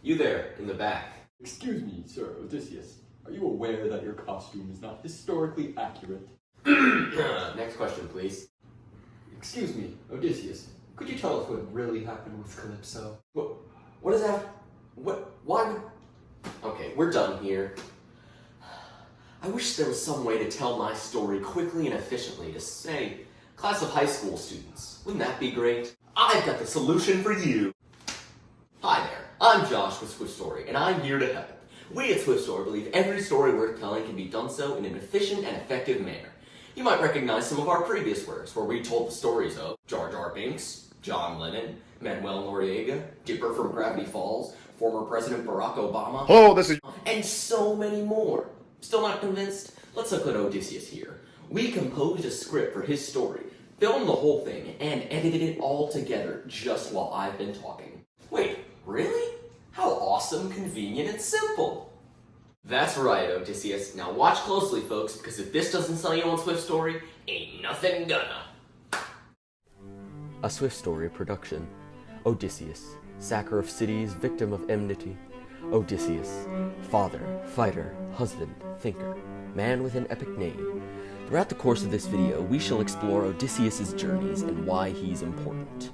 You there, in the back. Excuse me, Sir Odysseus. Are you aware that your costume is not historically accurate? Next question, please. Excuse me, Odysseus. Could you tell us what really happened with Calypso? What is that? Why would... Okay, we're done here. I wish there was some way to tell my story quickly and efficiently to, say, class of high school students. Wouldn't that be great? I've got the solution for you. Hi there, I'm Josh with Swift Story, and I'm here to help. We at Swift Story believe every story worth telling can be done so in an efficient and effective manner. You might recognize some of our previous works, where we told the stories of Jar Jar Binks, John Lennon, Manuel Noriega, Dipper from Gravity Falls, former President Barack Obama, and so many more. Still not convinced? Let's look at Odysseus here. We composed a script for his story, filmed the whole thing, and edited it all together just while I've been talking. Wait, really? How awesome, convenient, and simple! That's right, Odysseus. Now watch closely, folks, because if this doesn't sell you on Swift Story, ain't nothing gonna. A Swift Story production. Odysseus, sacker of cities, victim of enmity. Odysseus, father, fighter, husband, thinker, man with an epic name. Throughout the course of this video, we shall explore Odysseus' journeys and why he's important.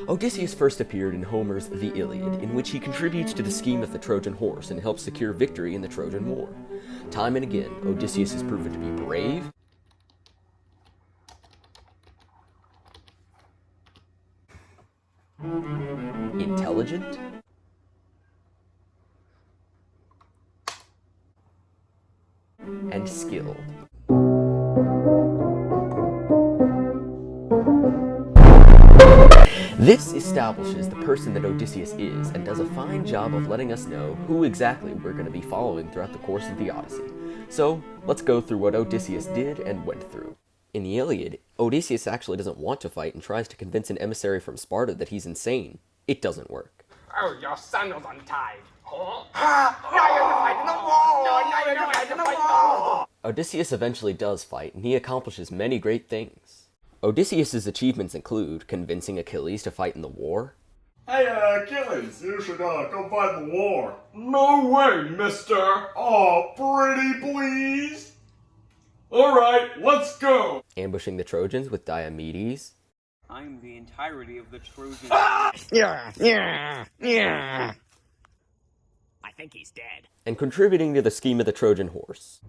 Odysseus first appeared in Homer's The Iliad, in which he contributes to the scheme of the Trojan horse and helps secure victory in the Trojan War. Time and again, Odysseus is proven to be brave, intelligent, and skilled. This establishes the person that Odysseus is and does a fine job of letting us know who exactly we're going to be following throughout the course of the Odyssey. So, let's go through what Odysseus did and went through. In the Iliad, Odysseus actually doesn't want to fight and tries to convince an emissary from Sparta that he's insane. It doesn't work. Oh, your sandals untied. Huh? Now you're fighting the wall! Odysseus eventually does fight, and he accomplishes many great things. Odysseus' achievements include convincing Achilles to fight in the war. Hey, Achilles, you should go fight in the war. No way, mister! Oh, pretty please. Alright, let's go! Ambushing the Trojans with Diomedes. I'm the entirety of the Trojan. I think he's dead. And contributing to the scheme of the Trojan horse.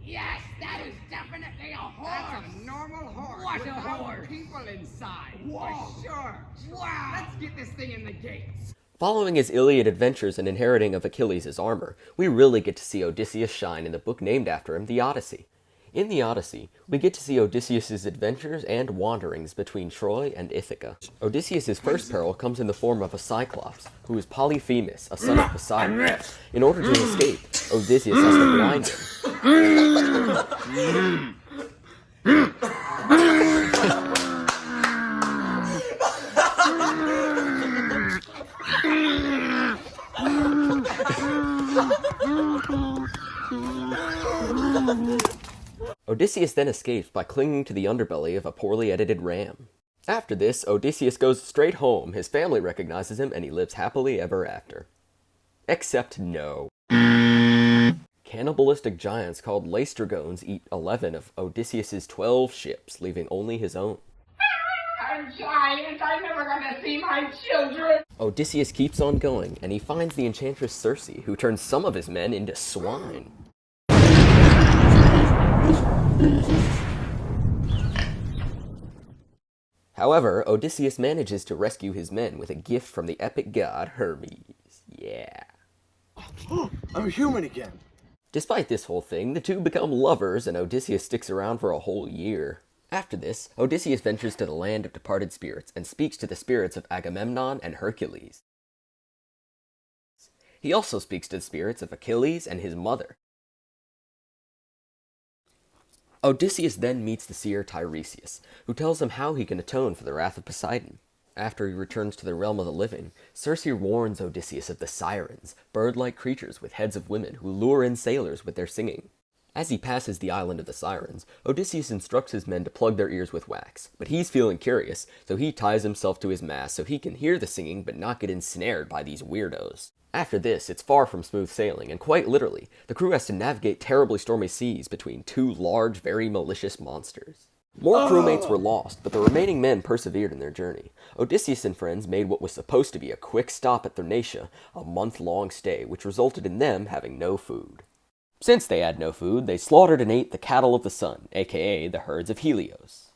Yes, that is definitely a horse. That's a normal horse. What a horse! People inside. Whoa. Sure. Wow. Let's get this thing in the gates. Following his Iliad adventures and inheriting of Achilles' armor, we really get to see Odysseus shine in the book named after him, the Odyssey. In the Odyssey, we get to see Odysseus' adventures and wanderings between Troy and Ithaca. Odysseus' first peril comes in the form of a Cyclops, who is Polyphemus, a son of Poseidon. In order to escape, Odysseus has to blind him. Odysseus then escapes by clinging to the underbelly of a poorly edited ram. After this, Odysseus goes straight home, his family recognizes him, and he lives happily ever after. Except no. Cannibalistic giants called Laestrygons eat 11 of Odysseus' 12 ships, leaving only his own. I'm giant. I'm never gonna see my children. Odysseus keeps on going, and he finds the enchantress Circe, who turns some of his men into swine. However, Odysseus manages to rescue his men with a gift from the epic god Hermes. Yeah. I'm a human again. Despite this whole thing, the two become lovers, and Odysseus sticks around for a whole year. After this, Odysseus ventures to the land of departed spirits and speaks to the spirits of Agamemnon and Hercules. He also speaks to the spirits of Achilles and his mother. Odysseus then meets the seer Tiresias, who tells him how he can atone for the wrath of Poseidon. After he returns to the realm of the living, Circe warns Odysseus of the sirens, bird-like creatures with heads of women who lure in sailors with their singing. As he passes the island of the Sirens, Odysseus instructs his men to plug their ears with wax, but he's feeling curious, so he ties himself to his mast so he can hear the singing but not get ensnared by these weirdos. After this, it's far from smooth sailing, and quite literally, the crew has to navigate terribly stormy seas between two large, very malicious monsters. More crewmates were lost, but the remaining men persevered in their journey. Odysseus and friends made what was supposed to be a quick stop at Thernacia, a month-long stay, which resulted in them having no food. Since they had no food, they slaughtered and ate the cattle of the sun, aka the herds of Helios.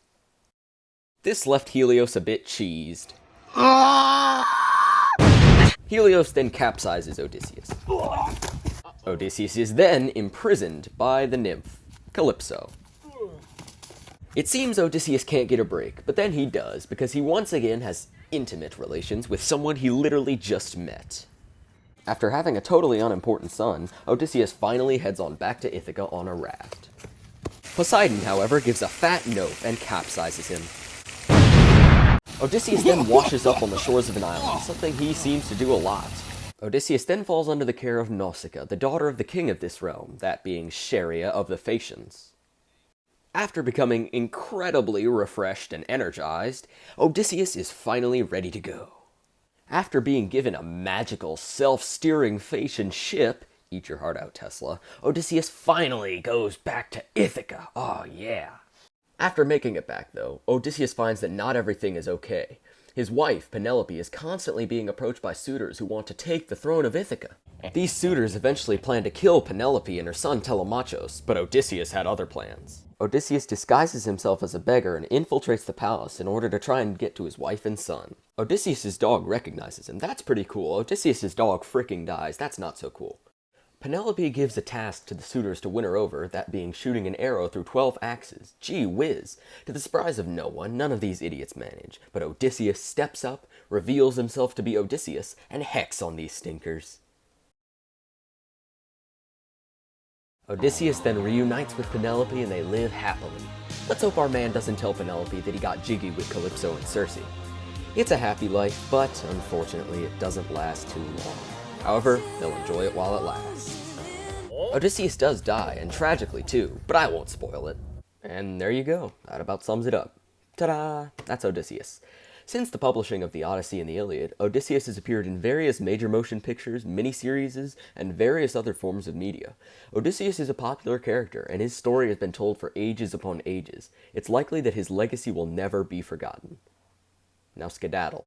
This left Helios a bit cheesed. Helios then capsizes Odysseus. Odysseus is then imprisoned by the nymph, Calypso. It seems Odysseus can't get a break, but then he does, because he once again has intimate relations with someone he literally just met. After having a totally unimportant son, Odysseus finally heads on back to Ithaca on a raft. Poseidon, however, gives a fat note and capsizes him. Odysseus then washes up on the shores of an island, something he seems to do a lot. Odysseus then falls under the care of Nausicaa, the daughter of the king of this realm, that being Chaerea of the Phaeacians. After becoming incredibly refreshed and energized, Odysseus is finally ready to go. After being given a magical, self-steering Phaeacian ship, eat your heart out, Tesla, Odysseus finally goes back to Ithaca. Oh yeah. After making it back, though, Odysseus finds that not everything is okay. His wife, Penelope, is constantly being approached by suitors who want to take the throne of Ithaca. These suitors eventually plan to kill Penelope and her son Telemachus, but Odysseus had other plans. Odysseus disguises himself as a beggar and infiltrates the palace in order to try and get to his wife and son. Odysseus' dog recognizes him. That's pretty cool. Odysseus' dog freaking dies. That's not so cool. Penelope gives a task to the suitors to win her over, that being shooting an arrow through 12 axes. Gee whiz! To the surprise of no one, none of these idiots manage, but Odysseus steps up, reveals himself to be Odysseus, and hecks on these stinkers. Odysseus then reunites with Penelope and they live happily. Let's hope our man doesn't tell Penelope that he got jiggy with Calypso and Circe. It's a happy life, but unfortunately it doesn't last too long. However, they'll enjoy it while it lasts. Odysseus does die, and tragically too, but I won't spoil it. And there you go, that about sums it up. Ta-da! That's Odysseus. Since the publishing of the Odyssey and the Iliad, Odysseus has appeared in various major motion pictures, miniseries, and various other forms of media. Odysseus is a popular character, and his story has been told for ages upon ages. It's likely that his legacy will never be forgotten. Now skedaddle.